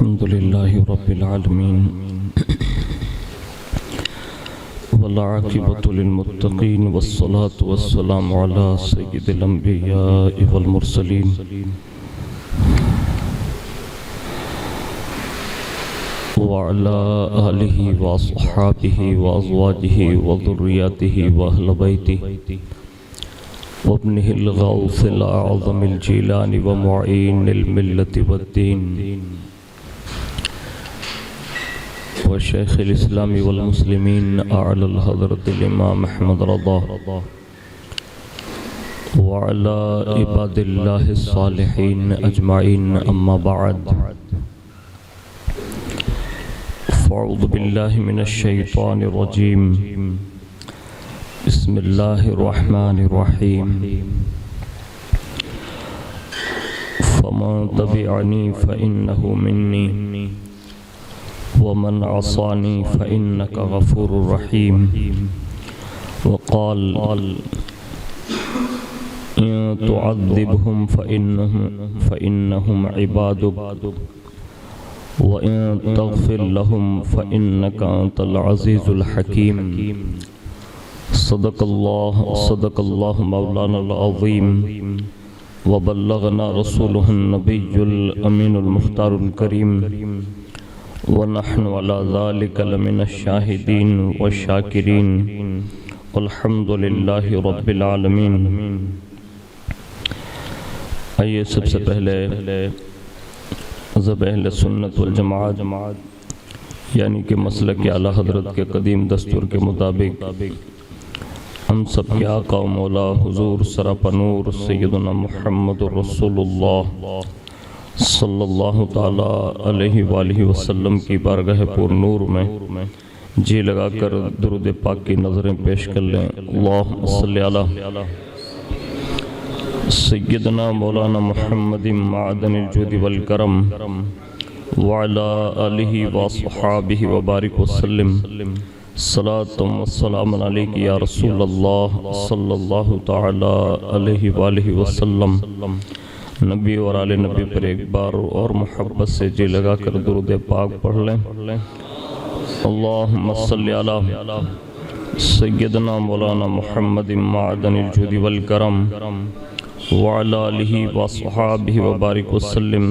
الحمد لله رب العالمين والعاقبة للمتقين والصلاة والسلام على سيد الأنبياء والمرسلين وعلى آله وأصحابه وأزواجه وذرياته وأهل بيته وابنه الغوث الأعظم الجيلاني ومعين الملة والدين وشيخ الإسلام والمسلمين أعلى الحضرة الإمام أحمد رضا وعلى عباد الله الصالحين أجمعين أما بعد فأعوذ بالله من الشيطان الرجيم بسم الله الرحمن الرحيم فمن تبعني فإنه مني ومن عصاني فإنك غفور رحيم وقال إن تعذبهم فإنهم عبادك وإن تغفر لهم فإنك أنت العزيز الحكيم صدق الله مولانا العظيم وبلغنا رسوله النبي الأمين المختار الكريم ونحن على ذلك لمن الشاهدين والشاكرين والحمد لله رب العالمين۔ آئیے سب سے پہلے مذہب اہل سنت والجماعت یعنی کہ مسلک اعلیٰ حضرت کے قدیم دستور کے مطابق ہم سب کے آقا و مولا حضور سراپا نور سیدنا محمد رسول اللہ صلی اللہ تعالی علیہ وآلہ وسلم کی بارگاہ پر نور میں جی لگا کر درود پاک کی نظریں پیش کر لیں۔ اللہم صلی علی سیدنا مولانا محمد معدن الجود والکرم وعلا آلہ وصحابہ وبارک وسلم۔ صلاۃ و سلام علیک یا رسول اللہ صلی اللہ تعالی علیہ وآلہ وسلم۔ نبی اور آل نبی پر ایک بار اور محبت سے جی لگا کر درود پاک پڑھ لیں۔ اللہم صلی علی سیدنا مولانا محمد معدن الجود والکرم وعلی آلہ وصحابہ وبارک وسلم۔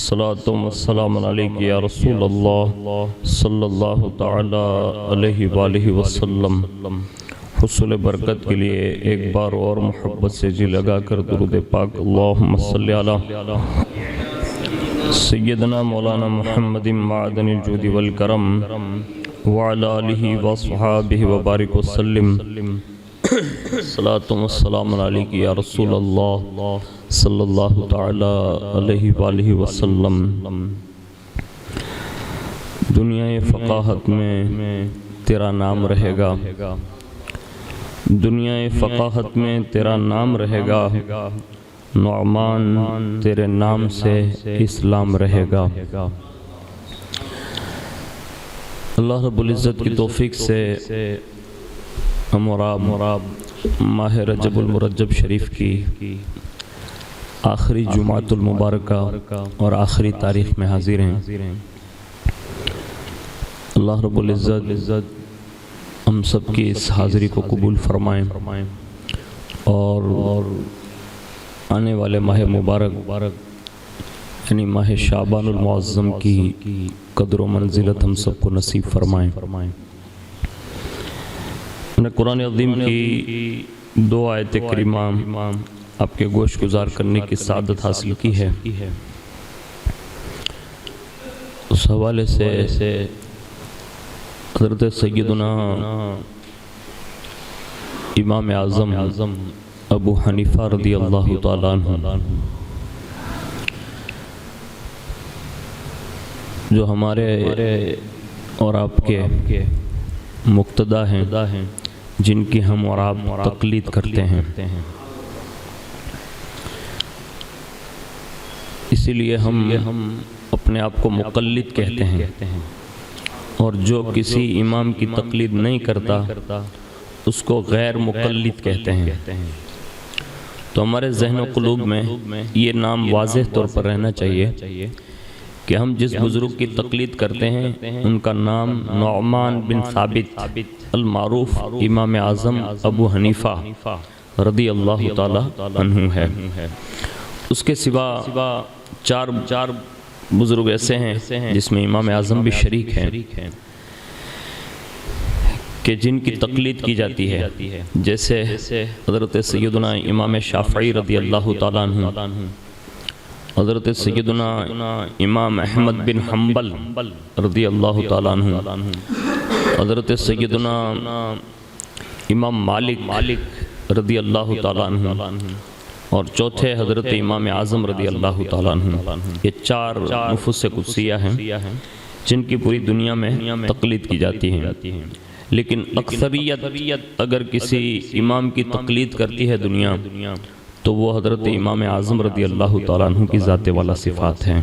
صلاۃ و سلام علیک یا رسول اللہ صلی اللہ تعالی علیہ وآلہ وسلم۔ حصول برکت کے لیے ایک بار اور محبت سے جی لگا کر درود پاک۔ اللہم صلی علی سیدنا مولانا محمد معدن الجود والکرم وعلی آلہ وصحابہ وبارک وسلم۔ صلاۃ و سلام علیک یا رسول اللہ صلی اللہ تعالی علیہ وآلہ وسلم۔ دنیا فقاہت میں تیرا نام رہے گا، دنیا فقاہت میں تیرا نام رہے گا، نعمان تیرے نام سے اسلام رہے گا۔ اللہ رب العزت کی توفیق سے ہم اور آپ ماہ رجب المرجب شریف کی آخری جمعۃ المبارکہ اور آخری تاریخ میں حاضر ہیں۔ اللہ رب العزت ہم سب کی اس حاضری کو قبول فرمائیں اور آنے والے ماہ مبارک یعنی ماہ شعبان المعظم کی قدر و منزلت ہم سب کو نصیب فرمائیں۔ میں نے قرآن عظیم کی 2 آیت کریمہ آپ کے گوش گزار کرنے کی سعادت حاصل کی ہے۔ اس حوالے سے حضرت سیدنا امام اعظم ابو حنیفہ رضی اللہ تعالیٰ عنہ جو ہمارے اور آپ کے مقتدی ہیں، جن کی ہم اور آپ تقلید کرتے ہیں، اسی لیے ہم اپنے آپ کو مقلد کہتے ہیں، اور جو کسی امام کی تقلید نہیں کرتا اس کو غیر مقلد کہتے ہیں۔ تو ہمارے ذہن و قلوب میں یہ نام واضح طور پر رہنا چاہیے کہ کہ ہم جس بزرگ کی تقلید کرتے ہیں ان کا نام نعمان بن ثابت المعروف امام اعظم ابو حنیفہ رضی اللہ تعالی عنہ ہے۔ اس کے سوا چار بزرگ ایسے ہیں جس میں امام اعظم بھی شریک ہیں کہ جن کی تقلید کی جاتی ہے، جیسے حضرت سیدنا امام شافعی رضی اللہ تعالیٰ عنہ، حضرت سیدنا امام احمد بن حنبل رضی اللہ تعالیٰ عنہ، حضرت سیدنا امام مالک رضی اللہ تعالیٰ عنہ، اور چوتھے حضرت امام اعظم رضی اللہ تعالیٰ عنہ۔ یہ چار نفوس قدسیہ ہیں جن کی پوری دنیا میں تقلید کی جاتی ہیں، لیکن اکثریت اگر کسی امام کی تقلید کرتی ہے دنیا تو وہ حضرت امام اعظم رضی اللہ تعالیٰ عنہ کی ذات والا صفات ہیں۔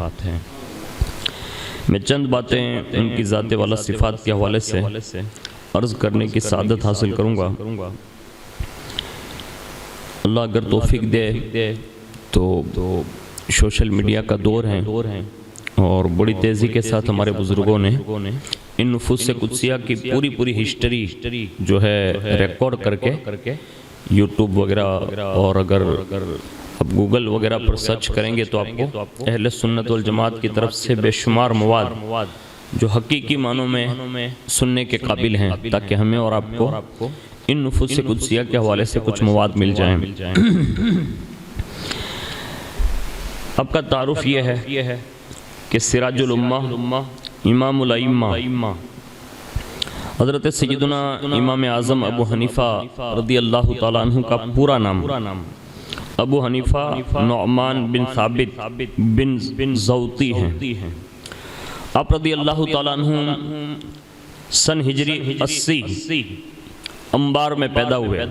میں چند باتیں ان کی ذات والا صفات کے حوالے سے عرض کرنے کی سعادت حاصل کروں گا۔ اللہ اگر توفیق دے تو سوشل میڈیا کا دور ہے اور بڑی تیزی کے ساتھ ہمارے بزرگوں نے ان نفوس قدسیہ کی پوری ہسٹری جو ہے ریکارڈ کر کے یوٹیوب وغیرہ، اور اگر اب گوگل وغیرہ پر سرچ کریں گے تو آپ کو اہل سنت والجماعت کی طرف سے بے شمار مواد جو حقیقی معنوں میں سننے کے قابل ہیں، تاکہ ہمیں اور آپ کو ان نفوس قدسیہ کے حوالے سے کچھ مواد مل جائیں۔ اب کا تعارف یہ ہے کہ سراج الامہ امام الائمہ حضرت سیدنا امام اعظم ابو حنیفہ رضی اللہ تعالیٰ عنہ کا پورا نام ابو حنیفہ نعمان بن ثابت بن زوطی ہیں۔ آپ رضی اللہ تعالیٰ عنہ سن ہجری 80 انبار میں پیدا ہوئے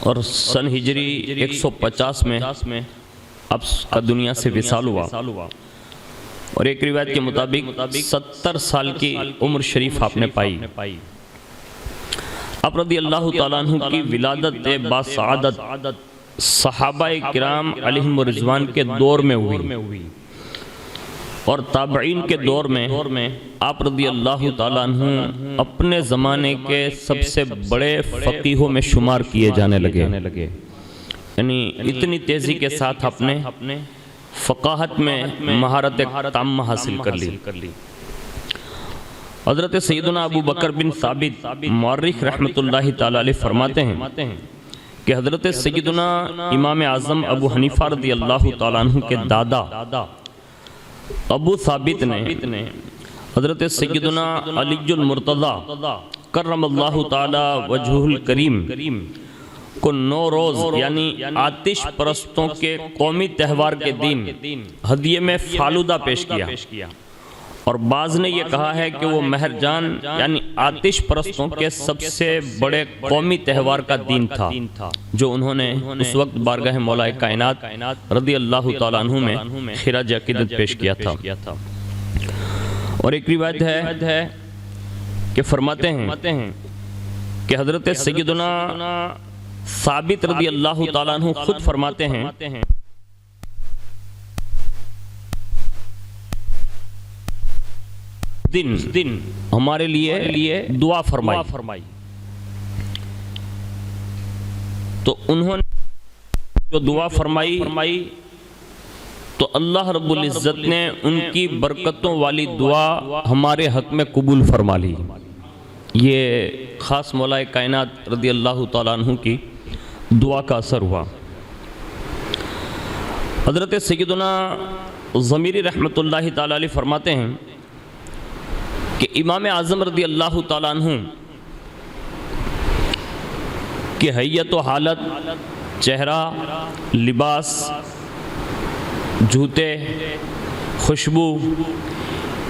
اور سن ہجری 150 میں اب کا دنیا سے وصال ہوا، اور ایک روایت کے مطابق 70 سال کی عمر شریف آپ نے پائی۔ آپ رضی اللہ تعالیٰ عنہ کی ولادت باسعادت صحابہ کرام علیہم رضوان کے دور میں ہوئی، اور تابعین کے دور میں آپ رضی اللہ تعالیٰ عنہ اپنے زمانے کے سب سے بڑے فقیہوں میں شمار کیے جانے لگے، یعنی اتنی تیزی کے ساتھ اپنے فقاہت میں مہارت تامہ حاصل کر لی۔ حضرت سیدنا ابو بکر بن ثابت مورخ رحمت اللہ تعالیٰ علیہ فرماتے ہیں کہ حضرت سیدنا امام اعظم ابو حنیفہ رضی اللہ تعالیٰ عنہ کے دادا ابو ثابت نے حضرت سیدنا علی المرتضی کرم اللہ تعالی وجہہ الکریم کو 9 روز یعنی آتش پرستوں کے قومی تہوار کے دن ہدیے میں فالودہ پیش کیا، اور بعض نے یہ کہا ہے کہ وہ مہرجان یعنی آتش پرستوں کے سب سے بڑے قومی تہوار کا دن تھا جو انہوں نے اس وقت بارگاہ مولا کائنات رضی اللہ تعالیٰ عنہ میں خراج عقیدت پیش کیا تھا۔ اور ایک روایت ہے کہ فرماتے ہیں کہ حضرت سیدنا ثابت رضی اللہ تعالیٰ عنہ خود فرماتے ہیں دن ہمارے لیے دعا فرمائی، تو انہوں نے جو دعا فرمائی تو اللہ رب العزت نے ان کی برکتوں والی دعا ہمارے حق میں قبول فرما لی۔ یہ خاص مولا کائنات رضی اللہ تعالیٰ عنہ کی دعا کا اثر ہوا۔ حضرت سیدنا ضمیری رحمت اللہ تعالیٰ علیہ فرماتے ہیں کہ امام اعظم رضی اللہ تعالیٰ عنہ کی حیت و حالت، چہرہ، لباس، جوتے، خوشبو،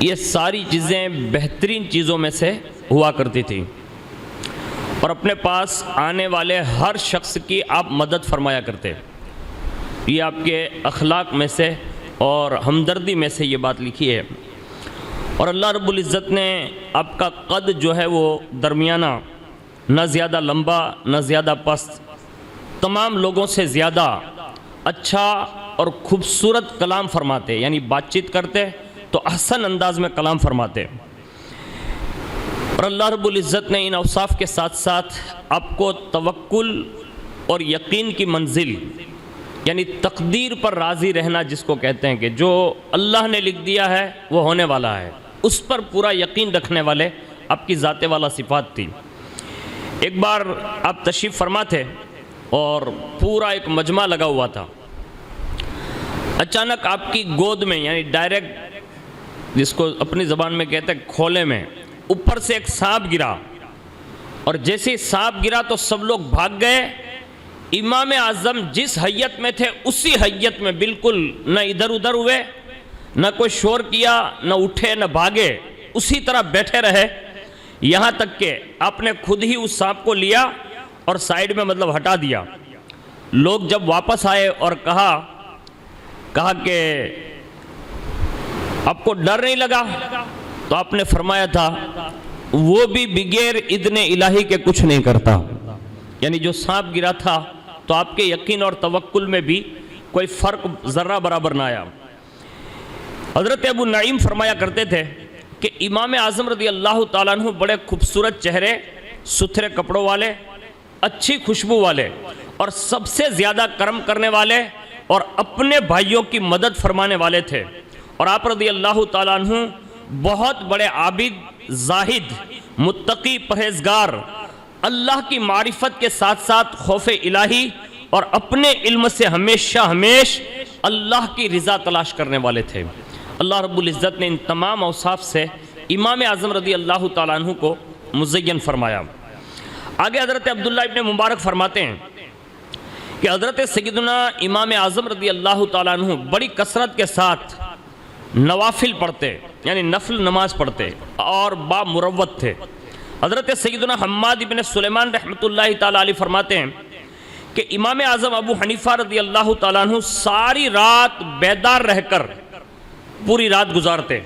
یہ ساری چیزیں بہترین چیزوں میں سے ہوا کرتی تھی، اور اپنے پاس آنے والے ہر شخص کی آپ مدد فرمایا کرتے۔ یہ آپ کے اخلاق میں سے اور ہمدردی میں سے یہ بات لکھی ہے۔ اور اللہ رب العزت نے آپ کا قد جو ہے وہ درمیانہ، نہ زیادہ لمبا نہ زیادہ پست، تمام لوگوں سے زیادہ اچھا اور خوبصورت کلام فرماتے، یعنی بات چیت کرتے تو احسن انداز میں کلام فرماتے ہیں. اور اللہ رب العزت نے ان اوصاف کے ساتھ ساتھ آپ کو توکل اور یقین کی منزل، یعنی تقدیر پر راضی رہنا جس کو کہتے ہیں کہ جو اللہ نے لکھ دیا ہے وہ ہونے والا ہے، اس پر پورا یقین رکھنے والے آپ کی ذات والا صفات تھی. ایک بار آپ تشریف فرما تھے اور پورا ایک مجمع لگا ہوا تھا. اچانک آپ کی گود میں، یعنی ڈائریکٹ جس کو اپنی زبان میں کہتے ہیں کھولے میں، اوپر سے ایک سانپ گرا، اور جیسے ہی سانپ گرا تو سب لوگ بھاگ گئے. امام اعظم جس حیت میں تھے اسی حیت میں بالکل نہ ادھر ادھر ہوئے، نہ کوئی شور کیا، نہ اٹھے نہ بھاگے، اسی طرح بیٹھے رہے، یہاں تک کہ آپ نے خود ہی اس سانپ کو لیا اور سائیڈ میں مطلب ہٹا دیا. لوگ جب واپس آئے اور کہا کہ آپ کو ڈر نہیں لگا، تو آپ نے فرمایا تھا وہ بھی بغیر اذن الہی کے کچھ نہیں کرتا. یعنی جو سانپ گرا تھا تو آپ کے یقین اور توکل میں بھی کوئی فرق ذرہ برابر نہ آیا. حضرت ابو نعیم فرمایا کرتے تھے کہ امام اعظم رضی اللہ تعالیٰ عنہ بڑے خوبصورت چہرے، ستھرے کپڑوں والے، اچھی خوشبو والے، اور سب سے زیادہ کرم کرنے والے اور اپنے بھائیوں کی مدد فرمانے والے تھے. اور آپ رضی اللہ تعالیٰ عنہ بہت بڑے عابد، زاہد، متقی، پرہیزگار، اللہ کی معرفت کے ساتھ ساتھ خوف الہی اور اپنے علم سے ہمیشہ اللہ کی رضا تلاش کرنے والے تھے. اللہ رب العزت نے ان تمام اوصاف سے امام اعظم رضی اللہ تعالیٰ عنہ کو مزین فرمایا. آگے حضرت عبداللہ ابن مبارک فرماتے ہیں کہ حضرت سیدنا امام اعظم رضی اللہ تعالیٰ عنہ بڑی کثرت کے ساتھ نوافل پڑھتے، یعنی نفل نماز پڑھتے اور با مروت تھے. حضرت سیدنا حماد ابن سلیمان رحمۃ اللہ تعالیٰ علیہ فرماتے ہیں کہ امام اعظم ابو حنیفہ رضی اللہ تعالیٰ عنہ ساری رات بیدار رہ کر پوری رات گزارتے.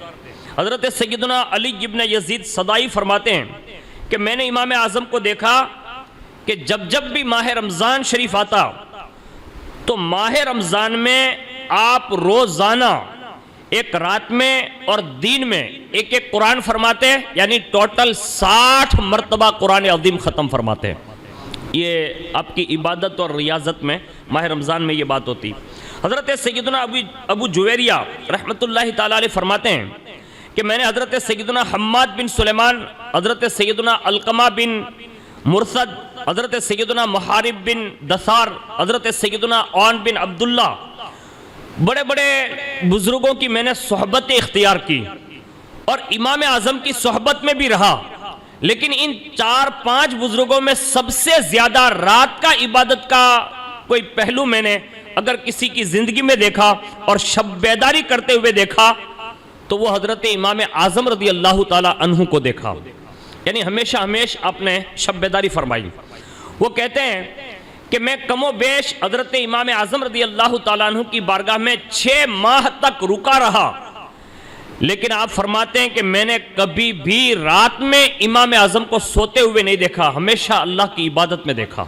حضرت سیدنا علی ابن یزید صدائی فرماتے ہیں کہ میں نے امام اعظم کو دیکھا کہ جب بھی ماہ رمضان شریف آتا تو ماہ رمضان میں آپ روزانہ ایک رات میں اور دن میں ایک قرآن فرماتے، یعنی ٹوٹل 60 مرتبہ قرآن عظیم ختم فرماتے. یہ آپ کی عبادت اور ریاضت میں ماہ رمضان میں یہ بات ہوتی. حضرت سیدنا ابو جویریہ رحمۃ اللہ تعالیٰ علیہ فرماتے ہیں کہ میں نے حضرت سیدنا حماد بن سلیمان، حضرت سیدنا علقمہ بن مرثد، حضرت سیدنا محارب بن دثار، حضرت سیدنا عون بن عبداللہ، بڑے بڑے بزرگوں کی میں نے صحبت اختیار کی اور امام اعظم کی صحبت میں بھی رہا. لیکن ان 4-5 بزرگوں میں سب سے زیادہ رات کا عبادت کا کوئی پہلو میں نے اگر کسی کی زندگی میں دیکھا اور شب بیداری کرتے ہوئے دیکھا تو وہ حضرت امام اعظم رضی اللہ تعالیٰ عنہ کو دیکھا. یعنی ہمیشہ آپ نے شب بیداری فرمائی. وہ کہتے ہیں کہ میں کم و بیش حضرت امام اعظم رضی اللہ تعالیٰ عنہ کی بارگاہ میں 6 ماہ تک رکا رہا، لیکن آپ فرماتے ہیں کہ میں نے کبھی بھی رات میں امام اعظم کو سوتے ہوئے نہیں دیکھا، ہمیشہ اللہ کی عبادت میں دیکھا.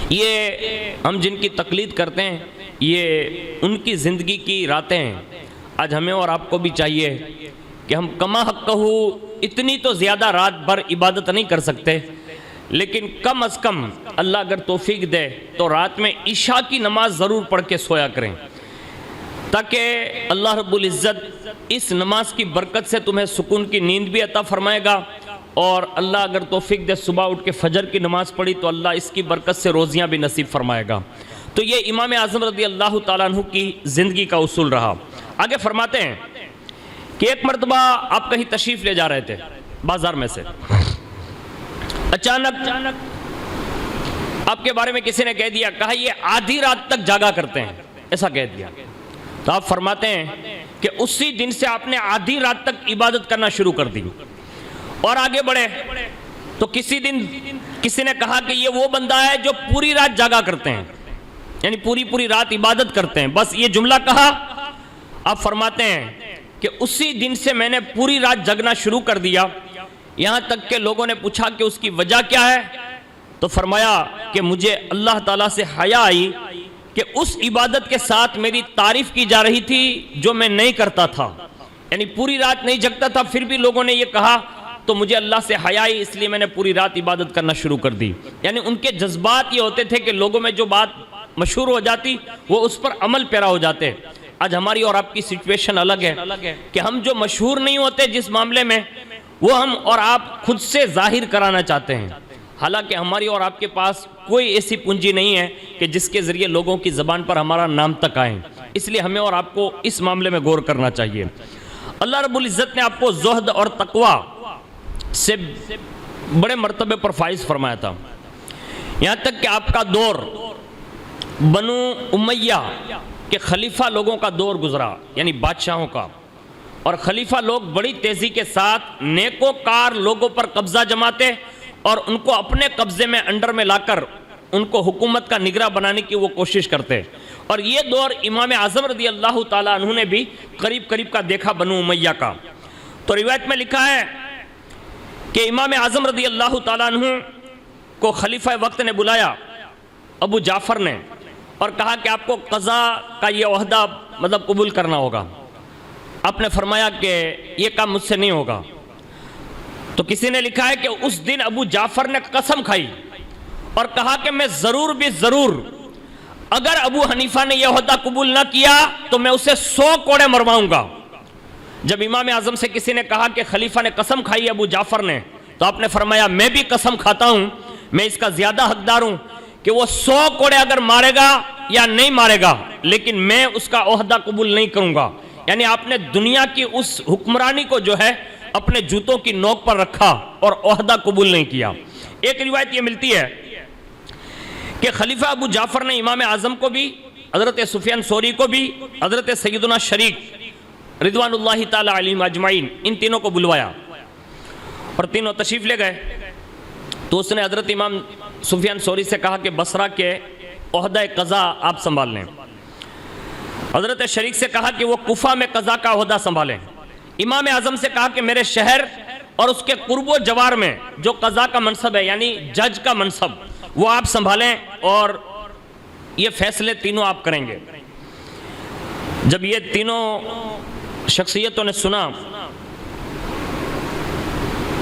یہ ہم جن کی تقلید کرتے ہیں یہ ان کی زندگی کی راتیں ہیں. آج ہمیں اور آپ کو بھی چاہیے کہ ہم کما حق ہو اتنی تو زیادہ رات بھر عبادت نہیں کر سکتے، لیکن کم از کم اللہ اگر توفیق دے تو رات میں عشاء کی نماز ضرور پڑھ کے سویا کریں، تاکہ اللہ رب العزت اس نماز کی برکت سے تمہیں سکون کی نیند بھی عطا فرمائے گا، اور اللہ اگر توفیق دے صبح اٹھ کے فجر کی نماز پڑھی تو اللہ اس کی برکت سے روزیاں بھی نصیب فرمائے گا. تو یہ امام اعظم رضی اللہ تعالیٰ عنہ کی زندگی کا اصول رہا. آگے فرماتے ہیں کہ ایک مرتبہ آپ کہیں تشریف لے جا رہے تھے بازار میں سے، اچانک آپ کے بارے میں کسی نے کہہ دیا، کہا یہ آدھی رات تک جاگا کرتے ہیں، ایسا کہہ دیا. تو آپ فرماتے ہیں کہ اسی دن سے آپ نے آدھی رات تک عبادت کرنا شروع کر دی. اور آگے بڑھے تو کسی دن کسی نے کہا کہ یہ وہ بندہ ہے جو پوری رات جاگا کرتے ہیں، یعنی پوری رات عبادت کرتے ہیں. بس یہ جملہ کہا، آپ فرماتے ہیں کہ اسی دن سے میں نے پوری رات جگنا شروع کر دیا، یہاں تک کہ لوگوں نے پوچھا کہ اس کی وجہ کیا ہے، تو فرمایا کہ مجھے اللہ تعالیٰ سے حیا آئی کہ اس عبادت کے ساتھ میری تعریف کی جا رہی تھی جو میں نہیں کرتا تھا. یعنی پوری رات نہیں جگتا تھا، پھر بھی لوگوں نے یہ کہا تو مجھے اللہ سے حیا آئی، اس لیے میں نے پوری رات عبادت کرنا شروع کر دی۔ یعنی ان کے جذبات یہ ہوتے تھے کہ لوگوں میں جو بات مشہور ہو جاتی وہ اس پر عمل پیرا ہو جاتے۔ آج ہماری اور آپ کی سچویشن الگ ہے کہ ہم جو مشہور نہیں ہوتے جس معاملے میں، وہ ہم اور آپ خود سے ظاہر کرانا چاہتے ہیں، حالانکہ ہماری اور آپ کے پاس کوئی ایسی پونجی نہیں ہے کہ جس کے ذریعے لوگوں کی زبان پر ہمارا نام تک آئے۔ اس لیے ہمیں اور آپ کو اس معاملے میں غور کرنا چاہیے۔ اللہ رب العزت نے آپ کو زہد اور تقوی سے بڑے مرتبے پر فائز فرمایا تھا، یہاں تک کہ آپ کا دور بنو امیہ کے خلیفہ لوگوں کا دور گزرا، یعنی بادشاہوں کا، اور خلیفہ لوگ بڑی تیزی کے ساتھ نیکوکار لوگوں پر قبضہ جماتے اور ان کو اپنے قبضے میں انڈر میں لا کر ان کو حکومت کا نگراں بنانے کی وہ کوشش کرتے، اور یہ دور امام اعظم رضی اللہ تعالیٰ عنہ نے بھی قریب کا دیکھا بنو امیہ کا۔ تو روایت میں لکھا ہے کہ امام اعظم رضی اللہ تعالیٰ عنہ کو خلیفہ وقت نے بلایا، ابو جعفر نے، اور کہا کہ آپ کو قضا کا یہ عہدہ قبول کرنا ہوگا۔ آپ نے فرمایا کہ یہ کام مجھ سے نہیں ہوگا۔ تو کسی نے لکھا ہے کہ اس دن ابو جعفر نے قسم کھائی اور کہا کہ میں ضرور بھی ضرور، اگر ابو حنیفہ نے یہ عہدہ قبول نہ کیا تو میں اسے 100 کوڑے مرواؤں گا۔ جب امام اعظم سے کسی نے کہا کہ خلیفہ نے قسم کھائی ابو جعفر نے، تو آپ نے فرمایا میں بھی قسم کھاتا ہوں، میں اس کا زیادہ حقدار ہوں کہ وہ 100 کوڑے اگر مارے گا یا نہیں مارے گا، لیکن میں اس کا عہدہ قبول نہیں کروں گا۔ یعنی آپ نے دنیا کی اس حکمرانی کو جو ہے اپنے جوتوں کی نوک پر رکھا اور عہدہ قبول نہیں کیا۔ ایک روایت یہ ملتی ہے کہ خلیفہ ابو جعفر نے امام اعظم کو بھی، حضرت سفیان ثوری کو بھی، حضرت سیدنا شریک رضوان اللہ تعالی علیہم اجمعین، ان تینوں کو بلوایا اور تینوں تشریف لے گئے۔ تو اس نے حضرت امام سفیان ثوری سے کہا کہ بصرہ کے عہدہ قضا آپ سنبھال لیں۔ حضرت شریک سے کہا کہ وہ کوفہ میں قضا کا عہدہ سنبھالیں۔ امام اعظم سے کہا کہ میرے شہر اور اس کے قرب و جوار میں جو قضا کا منصب ہے، یعنی جج کا منصب، وہ آپ سنبھالیں اور یہ فیصلے تینوں آپ کریں گے۔ جب یہ تینوں شخصیتوں نے سنا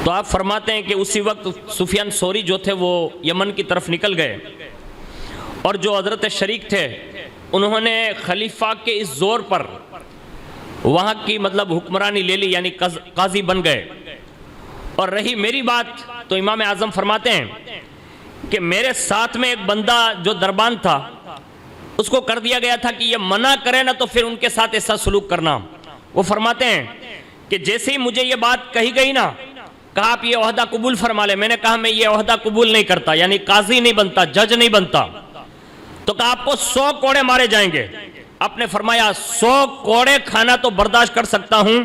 تو آپ فرماتے ہیں کہ اسی وقت سفیان ثوری جو تھے وہ یمن کی طرف نکل گئے، اور جو حضرت شریک تھے انہوں نے خلیفہ کے اس زور پر وہاں کی حکمرانی لے لی، یعنی قاضی بن گئے۔ اور رہی میری بات تو امام اعظم فرماتے ہیں کہ میرے ساتھ میں ایک بندہ جو دربان تھا، اس کو کر دیا گیا تھا کہ یہ منع کرے نہ تو پھر ان کے ساتھ ایسا سلوک کرنا۔ وہ فرماتے ہیں کہ جیسے ہی مجھے یہ بات کہی گئی نا، کہا آپ یہ عہدہ قبول فرما لیں، میں نے کہا میں یہ عہدہ قبول نہیں کرتا، یعنی قاضی نہیں بنتا، جج نہیں بنتا۔ تو کہا آپ کو 100 کوڑے مارے جائیں گے۔ آپ نے فرمایا 100 کوڑے کھانا تو برداشت کر سکتا ہوں،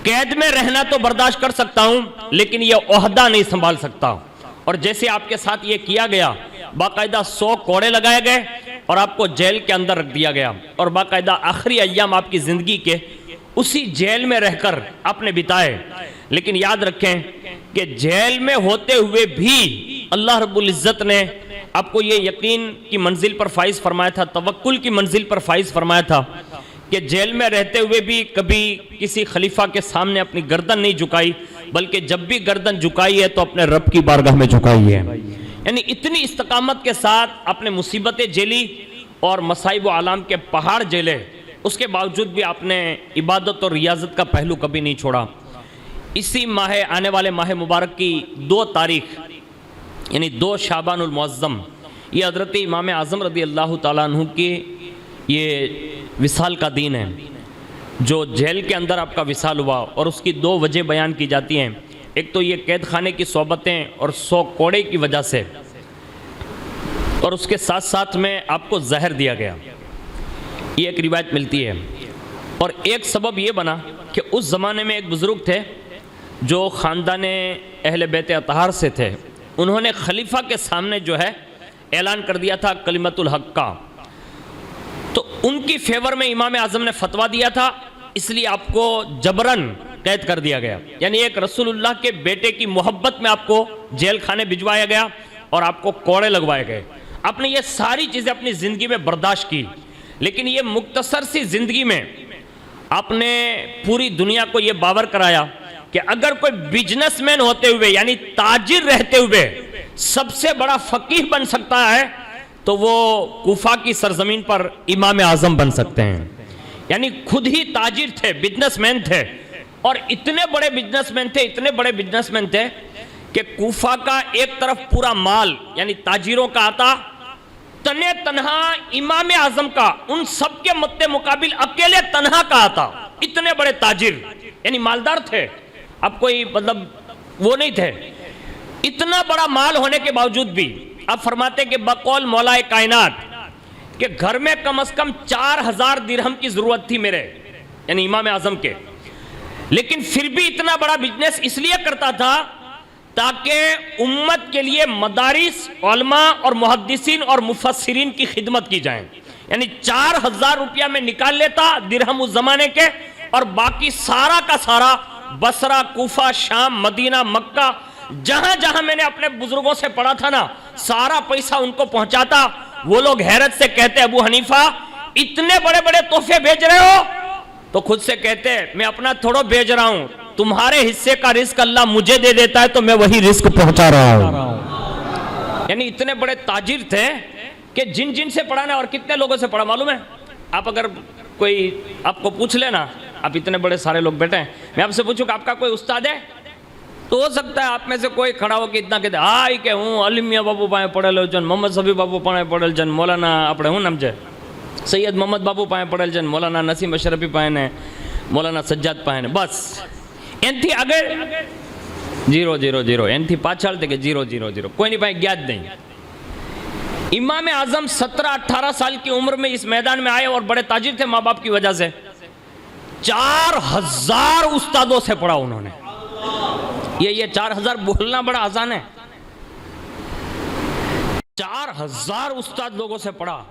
قید میں رہنا تو برداشت کر سکتا ہوں، لیکن یہ عہدہ نہیں سنبھال سکتا۔ اور جیسے آپ کے ساتھ یہ کیا گیا، باقاعدہ 100 کوڑے لگائے گئے اور آپ کو جیل کے اندر رکھ دیا گیا، اور باقاعدہ آخری ایام آپ کی زندگی کے اسی جیل میں رہ کر آپ نے بتائے۔ لیکن یاد رکھیں کہ جیل میں ہوتے ہوئے بھی اللہ رب العزت نے آپ کو یہ یقین کی منزل پر فائز فرمایا تھا، توکل کی منزل پر فائز فرمایا تھا کہ جیل میں رہتے ہوئے بھی کبھی کسی خلیفہ کے سامنے اپنی گردن نہیں جھکائی، بلکہ جب بھی گردن جھکائی ہے تو اپنے رب کی بارگاہ میں جھکائی ہے۔ یعنی اتنی استقامت کے ساتھ اپنے مصیبتیں جیلی اور مصائب و آلام کے پہاڑ جیلے، اس کے باوجود بھی آپ نے عبادت اور ریاضت کا پہلو کبھی نہیں چھوڑا۔ اسی ماہ، آنے والے ماہ مبارک کی 2 تاریخ یعنی 2 شعبان المعظم، یہ حضرت امام اعظم رضی اللہ تعالیٰ عنہ کی یہ وصال کا دین ہے، جو جیل کے اندر آپ کا وصال ہوا، اور اس کی 2 وجہ بیان کی جاتی ہیں۔ ایک تو یہ قید خانے کی صحبتیں اور 100 کوڑے کی وجہ سے، اور اس کے ساتھ ساتھ میں آپ کو زہر دیا گیا، یہ ایک روایت ملتی ہے۔ اور ایک سبب یہ بنا کہ اس زمانے میں ایک بزرگ تھے جو خاندان اہل بیت اطہار سے تھے، انہوں نے خلیفہ کے سامنے جو ہے اعلان کر دیا تھا کلمت الحق کا، تو ان کی فیور میں امام اعظم نے فتویٰ دیا تھا، اس لیے آپ کو جبراً قید کر دیا گیا۔ یعنی ایک رسول اللہ کے بیٹے کی محبت میں آپ کو جیل خانے بھجوایا گیا اور آپ کو کوڑے لگوائے گئے۔ آپ نے یہ ساری چیزیں اپنی زندگی میں برداشت کی، لیکن یہ مختصر سی زندگی میں آپ نے پوری دنیا کو یہ باور کرایا کہ اگر کوئی بزنس مین ہوتے ہوئے یعنی تاجر رہتے ہوئے سب سے بڑا فقیہ بن سکتا ہے تو وہ کوفہ کی سرزمین پر امام اعظم بن سکتے ہیں. یعنی خود ہی تاجر تھے, بزنس مین تھے, اور اتنے بڑے بزنس مین تھے کہ کوفہ کا ایک طرف پورا مال یعنی تاجروں کا آتا, تنے تنہا امام اعظم کا ان سب کے مد مقابل اکیلے تنہا کا آتا. اتنے بڑے تاجر یعنی مالدار تھے, اب کوئی مطلب وہ نہیں تھے. اتنا بڑا مال ہونے کے باوجود بھی اب فرماتے کہ بقول مولا کائنات کہ گھر میں کم از کم 4000 درہم کی ضرورت تھی میرے یعنی امام اعظم کے, لیکن پھر بھی اتنا بڑا بزنس اس لیے کرتا تھا تاکہ امت کے لیے مدارس, علماء اور محدثین اور مفسرین کی خدمت کی جائیں. یعنی 4000 روپیہ میں نکال لیتا درہم اس زمانے کے, اور باقی سارا کا سارا بصرہ, کوفہ, شام, مدینہ, مکہ, جہاں جہاں میں نے اپنے بزرگوں سے پڑھا تھا نا, سارا پیسہ ان کو پہنچاتا. وہ لوگ حیرت سے کہتے ابو حنیفہ اتنے بڑے بڑے تحفے بھیج رہے ہو, تو خود سے کہتے میں اپنا تھوڑا بھیج رہا ہوں, تمہارے حصے کا رزق اللہ مجھے دے دیتا ہے تو میں وہی رزق پہنچا رہا ہوں. یعنی اتنے بڑے تاجر تھے کہ جن سے پڑھانا, اور کتنے لوگوں سے پڑھا معلوم ہے آپ؟ اگر کوئی آپ کو پوچھ لینا, آپ اتنے بڑے سارے لوگ بیٹھے ہیں, میں آپ سے پوچھوں کہ آپ کا کوئی استاد ہے, تو ہو سکتا ہے آپ میں سے کوئی کھڑا ہو کہ اتنا کہتے آئی کہ ہوں علیمیہ بابو پائیں پڑھے جن, محمد صفی بابو پائیں پڑھے جن, مولانا اپنے ہوں نمجے سید محمد بابو پائیں پڑھے جن, مولانا نسیم اشرفی پائیں, مولانا سجاد پائیں, بس این تھی اگر 000 این تھی پاچھال تھے کہ 000 کوئی نہیں پائیں گیاد نہیں. امام اعظم 17-18 سال کی عمر میں اس میدان میں آئے اور بڑے تاجر تھے ماں باپ کی وجہ سے. 4000 استادوں سے پڑھا انہوں نے. یہ 4000 بولنا بڑا آسان ہے, 4000 استاد لوگوں سے پڑھا,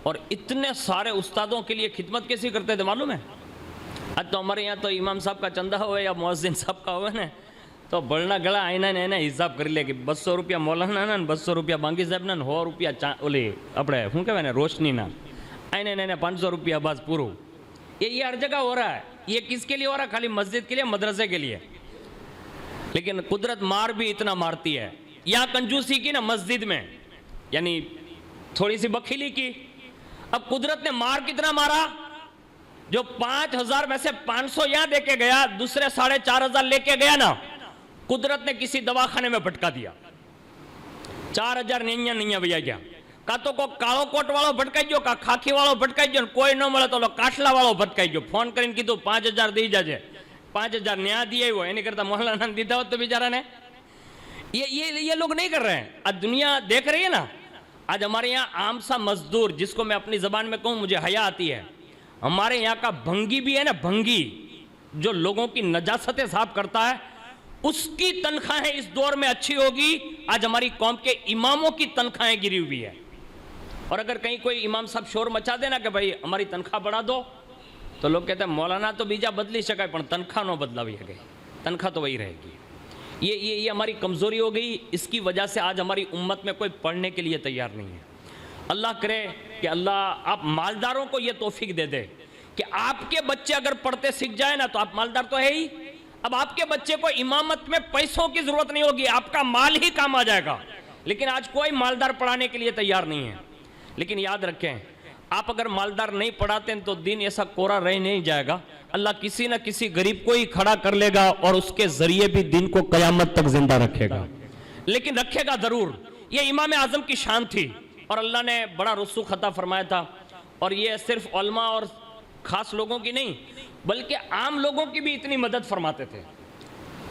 اور اتنے سارے استادوں کے لیے خدمت کیسی کرتے تھے معلوم ہے؟ آج تو ہمارے یہاں تو امام صاحب کا چندہ ہوئے یا مؤذن صاحب کا ہوئے نا, تو بڑھنا گڑا آئینہ نے حساب کر لے کہ 200 روپیہ مولانا نا, 200 روپیہ بانگی صاحب نا, 100 روپیہ اولی اپنے ہوں کہ روشنی نا, آئینہ نے 500 روپیہ بس پورو. یہ ہر جگہ ہو رہا ہے. یہ کس کے لیے ہو رہا ہے؟ خالی مسجد کے لیے, مدرسے کے لیے. لیکن قدرت مار بھی اتنا مارتی ہے. یہاں کنجوسی کی نا مسجد میں, یعنی تھوڑی سی بخیلی کی. اب قدرت نے مار کتنا مارا, جو 5000 میں سے 500 یہاں دے کے گیا, دوسرے 4500 لے کے گیا نا, قدرت نے کسی دواخانے میں بھٹکا دیا. 4000 نہیں بھیا گیا. کا تو کو کالو کوٹ والو بھٹکائی گયો, کا خاکی والو بھٹکائی گયો, کوئی نہ ملے تو کاٹلا والو بھٹکائی گયો. فون کریں کیدھું 5000 دی جاجے, 5000 نیا دیے وہ اینی کرتا مولانا دیتا ہو تو بیچارہ نے. یہ لوگ نہیں کر رہے ہیں. آج دنیا دیکھ رہی ہے نا. آج ہمارے یہاں عام سا مزدور, جس کو میں اپنی زبان میں کہوں مجھے حیا آتی ہے, ہمارے یہاں کا بھنگی بھی ہے نا, بھنگی جو لوگوں کی نجاستیں صاف کرتا ہے, اس کی تنخواہیں اس دور میں اچھی ہوگی. آج ہماری قوم کے اماموں کی تنخواہیں گری ہوئی ہے. اور اگر کہیں کوئی امام صاحب شور مچا دینا کہ بھائی ہماری تنخواہ بڑھا دو, تو لوگ کہتے ہیں مولانا تو بیجا بدلی شکائے پر تنخواہ نو بدلا بھی ہے, تنخواہ تو وہی رہے گی. یہ ہماری کمزوری ہو گئی. اس کی وجہ سے آج ہماری امت میں کوئی پڑھنے کے لیے تیار نہیں ہے. اللہ کرے کہ اللہ آپ مالداروں کو یہ توفیق دے دے کہ آپ کے بچے اگر پڑھتے سیکھ جائیں نا, تو آپ مالدار تو ہے ہی, اب آپ کے بچے کو امامت میں پیسوں کی ضرورت نہیں ہوگی, آپ کا مال ہی کام آ جائے گا. لیکن آج کوئی مالدار پڑھانے کے لیے تیار نہیں ہے. لیکن یاد رکھیں, آپ اگر مالدار نہیں پڑھاتے ہیں تو دین ایسا کورا رہ نہیں جائے گا. اللہ کسی نہ کسی غریب کو ہی کھڑا کر لے گا, اور اس کے ذریعے بھی دین کو قیامت تک زندہ رکھے گا. لیکن رکھے گا ضرور. یہ امام اعظم کی شان تھی, اور اللہ نے بڑا رسوخ عطا فرمایا تھا. اور یہ صرف علماء اور خاص لوگوں کی نہیں, بلکہ عام لوگوں کی بھی اتنی مدد فرماتے تھے.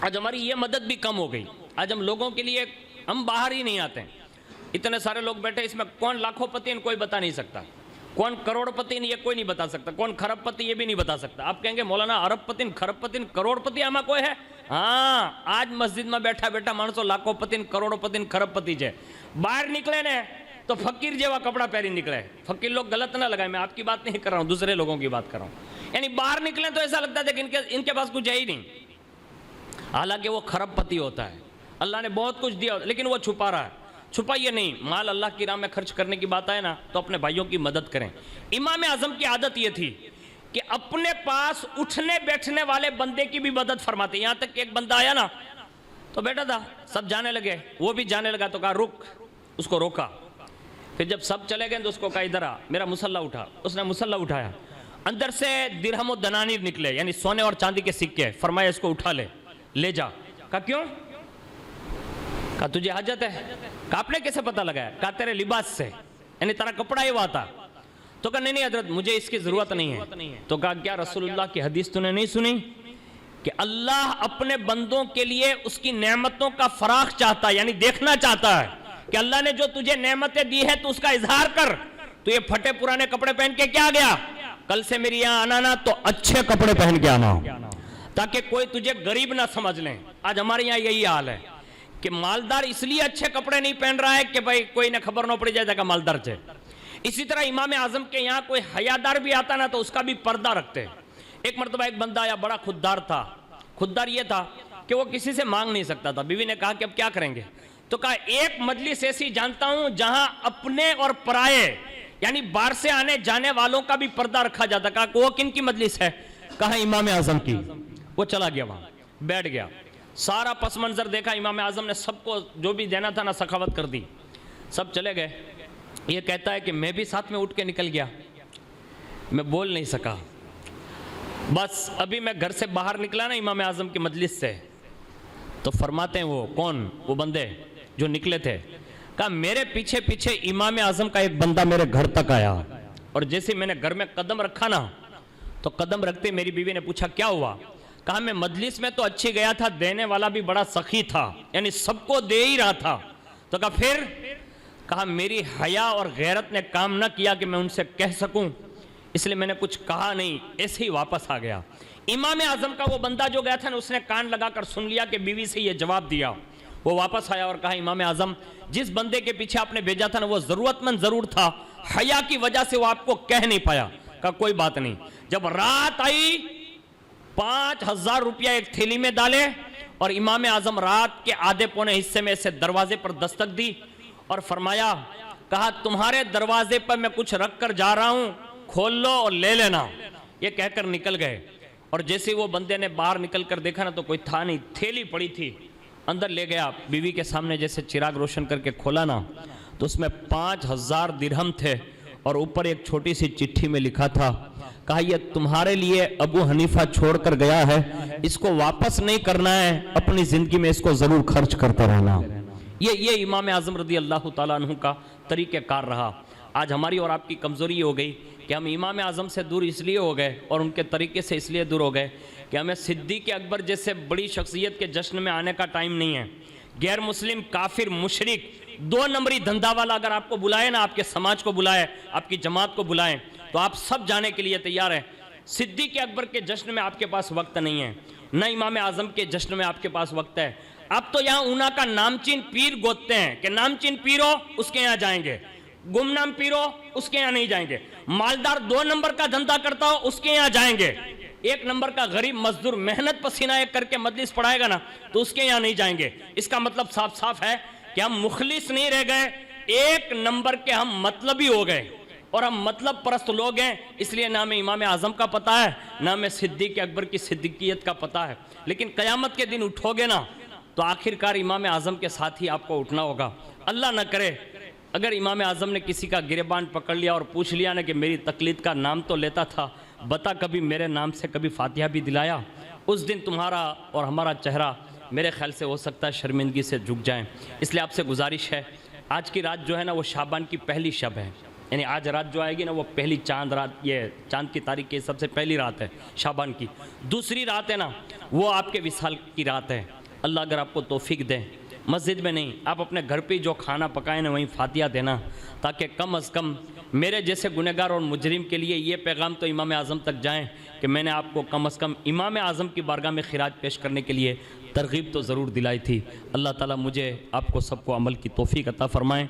آج ہماری یہ مدد بھی کم ہو گئی. آج ہم لوگوں کے لیے ہم باہر ہی نہیں آتے ہیں. اتنے سارے لوگ بیٹھے, اس میں کون لاکھوں پتی ہیں کوئی بتا نہیں سکتا, کون کروڑ پتی یہ کوئی نہیں بتا سکتا, کون خرب پتی یہ بھی نہیں بتا سکتا. آپ کہیں گے مولانا ارب پتی, خرب پتی, کروڑ پتی آما کوئی ہے؟ ہاں, آج مسجد میں بیٹھا بیٹھا مانسو لاکھوں پتی, کروڑوں پتی, خرب پتی ہے. باہر نکلے نے تو فقیر جیوا کپڑا پہری نکلے. فقیر لوگ غلط نہ لگائیں, میں آپ کی بات نہیں کر رہا ہوں, دوسرے لوگوں کی بات کر رہا ہوں. یعنی باہر نکلے تو ایسا لگتا ہے کہ ان کے پاس کچھ ہے ہی نہیں, حالانکہ وہ خرب پتی ہوتا ہے. اللہ نے بہت کچھ دیا لیکن وہ چھپا رہا ہے. چھپائیے نہیں. مال اللہ کی راہ میں خرچ کرنے کی بات آئے نا, تو اپنے بھائیوں کی مدد کریں. امام اعظم کی عادت یہ تھی, کہ اپنے پاس اٹھنے بیٹھنے والے بندے کی بھی مدد فرماتے. یہاں تک کہ ایک بندہ آیا نا تو بیٹھا تھا, سب جانے لگے, وہ بھی جانے لگا تو کہا رک, اس کو روکا. پھر جب سب چلے گئے تو اس کو کہا ادھر آ, میرا مصلح اٹھا. اس نے مصلح اٹھایا, اندر سے درہم و دنانیر نکلے, یعنی سونے اور چاندی کے سکے. فرمایا اس کو اٹھا لے جا. کہا کیوں؟ کہا تجھے حاجت ہے. کہا آپ نے کیسے پتہ لگایا؟ کہا تیرے لباس سے, یعنی تیرا کپڑا ہی ہوا تھا. تو کہا نہیں حضرت مجھے اس کی ضرورت نہیں ہے. تو کہا کیا رسول اللہ کی حدیث تو نے نہیں سنی کہ اللہ اپنے بندوں کے لیے اس کی نعمتوں کا فراخ چاہتا ہے, یعنی دیکھنا چاہتا ہے کہ اللہ نے جو تجھے نعمتیں دی ہے تو اس کا اظہار کر. تو یہ پھٹے پرانے کپڑے پہن کے کیا گیا؟ کل سے میری یہاں آنا نا تو اچھے کپڑے پہن کے آنا, تاکہ کوئی تجھے غریب نہ سمجھ لیں. آج ہمارے یہاں یہی حال ہے کہ مالدار اس لیے اچھے کپڑے نہیں پہن رہا ہے کہ بھائی کوئی نہ خبر نہ پڑی جائے گا مالدار چھے. اسی طرح امام اعظم کے یہاں کوئی حیادار بھی آتا نا تو اس کا بھی پردہ رکھتے. ایک مرتبہ ایک بندہ آیا, بڑا خوددار تھا. خوددار یہ تھا کہ وہ کسی سے مانگ نہیں سکتا تھا. بیوی نے کہا کہ اب کیا کریں گے؟ تو کہا ایک مجلس ایسی جانتا ہوں جہاں اپنے اور پرائے, یعنی باہر سے آنے جانے والوں کا بھی پردہ رکھا جاتا. کہا وہ کن کی مجلس ہے؟ کہا امام اعظم کی. وہ چلا گیا وہاں, بیٹھ گیا, سارا پس منظر دیکھا. امام اعظم نے سب کو جو بھی دینا تھا نا سخاوت کر دی. سب چلے گئے. یہ کہتا ہے کہ میں بھی ساتھ میں اٹھ کے نکل گیا, میں بول نہیں سکا. بس ابھی میں گھر سے باہر نکلا نا امام اعظم کی مجلس سے, تو فرماتے ہیں وہ کون, وہ بندے جو نکلے تھے, کہا میرے پیچھے پیچھے امام اعظم کا ایک بندہ میرے گھر تک آیا, اور جیسے میں نے گھر میں قدم رکھا نا تو قدم رکھتے میری بیوی نے پوچھا کیا ہوا؟ کہا میں مجلس میں تو اچھی گیا تھا, دینے والا بھی بڑا سخی تھا, یعنی سب کو دے ہی رہا تھا. تو کہا پھر؟ کہا میری حیا اور غیرت نے کام نہ کیا کہ میں ان سے کہہ سکوں, اس لیے میں نے کچھ کہا نہیں, ایسے ہی واپس آ گیا. امام اعظم کا وہ بندہ جو گیا تھا نا, اس نے کان لگا کر سن لیا کہ بیوی سے یہ جواب دیا. وہ واپس آیا اور کہا امام اعظم جس بندے کے پیچھے آپ نے بھیجا تھا نا وہ ضرورت مند ضرور تھا, حیا کی وجہ سے وہ آپ کو کہہ نہیں پایا. کہا کوئی بات نہیں. جب رات آئی 5,000 روپیہ ایک تھیلی میں ڈالے, اور امام اعظم رات کے آدھے پونے حصے میں سے دروازے پر دستک دی اور فرمایا, کہا تمہارے دروازے پر میں کچھ رکھ کر جا رہا ہوں, کھول لو اور لے لینا. یہ کہہ کر نکل گئے. اور جیسے وہ بندے نے باہر نکل کر دیکھا نا تو کوئی تھا نہیں, تھیلی پڑی تھی. اندر لے گیا, بیوی کے سامنے جیسے چراغ روشن کر کے کھولا نا تو اس میں 5,000 درہم تھے, اور اوپر ایک چھوٹی سی چٹھی میں لکھا تھا, کہا یہ تمہارے لیے ابو حنیفہ چھوڑ کر گیا ہے, اس کو واپس نہیں کرنا ہے, اپنی زندگی میں اس کو ضرور خرچ کرتے رہنا. یہ امام اعظم رضی اللہ تعالیٰ عنہ کا طریقہ کار رہا. آج ہماری اور آپ کی کمزوری ہو گئی کہ ہم امام اعظم سے دور اس لیے ہو گئے اور ان کے طریقے سے اس لیے دور ہو گئے کہ ہمیں صدیق اکبر جیسے بڑی شخصیت کے جشن میں آنے کا ٹائم نہیں ہے. غیر مسلم, کافر, مشرک, 2 نمبری دھندا والا اگر آپ کو بلائے نا, آپ کے سماج کو بلائے, آپ کی جماعت کو بلائیں, تو آپ سب جانے کے لیے تیار ہیں. صدیق اکبر کے جشن میں آپ کے پاس وقت نہیں ہے, نہ امام اعظم کے جشن میں آپ کے پاس وقت ہے. اب تو یہاں اونا کا نامچین پیر گوتتے ہیں کہ نامچین پیرو اس کے یہاں جائیں گے, گمنام پیرو اس کے یہاں نہیں جائیں گے, مالدار 2 نمبر کا دھندا کرتا ہو اس کے یہاں جائیں گے, 1 نمبر کا غریب مزدور محنت پسینہ ایک کر کے مجلس پڑھائے گا نا تو اس کے یہاں نہیں جائیں گے. اس کا مطلب صاف صاف ہے کہ ہم مخلص نہیں رہ گئے, 1 نمبر کے ہم مطلبی ہو گئے, اور ہم مطلب پرست لوگ ہیں. اس لیے نہ ہمیں امام اعظم کا پتہ ہے, نہ ہمیں صدیق اکبر کی صدیقیت کا پتہ ہے. لیکن قیامت کے دن اٹھو گے نا تو آخرکار امام اعظم کے ساتھ ہی آپ کو اٹھنا ہوگا. اللہ نہ کرے اگر امام اعظم نے کسی کا گریبان پکڑ لیا اور پوچھ لیا نا کہ میری تقلید کا نام تو لیتا تھا, بتا کبھی میرے نام سے کبھی فاتحہ بھی دلایا, اس دن تمہارا اور ہمارا چہرہ میرے خیال سے ہو سکتا ہے شرمندگی سے جھک جائیں. اس لیے آپ سے گزارش ہے, آج کی رات جو ہے نا وہ شعبان کی پہلی شب ہے, یعنی آج رات جو آئے گی نا وہ پہلی چاند رات, یہ چاند کی تاریخ کی سب سے پہلی رات ہے شعبان کی. دوسری رات ہے نا وہ آپ کے وصال کی رات ہے. اللہ اگر آپ کو توفیق دے, مسجد میں نہیں, آپ اپنے گھر پہ جو کھانا پکائیں نا وہیں فاتحہ دینا, تاکہ کم از کم میرے جیسے گنہگار اور مجرم کے لیے یہ پیغام تو امام اعظم تک جائیں کہ میں نے آپ کو کم از کم امام اعظم کی بارگاہ میں خراج پیش کرنے کے لیے ترغیب تو ضرور دلائی تھی. اللہ تعالیٰ مجھے آپ کو سب کو عمل کی توفیق عطا فرمائیں.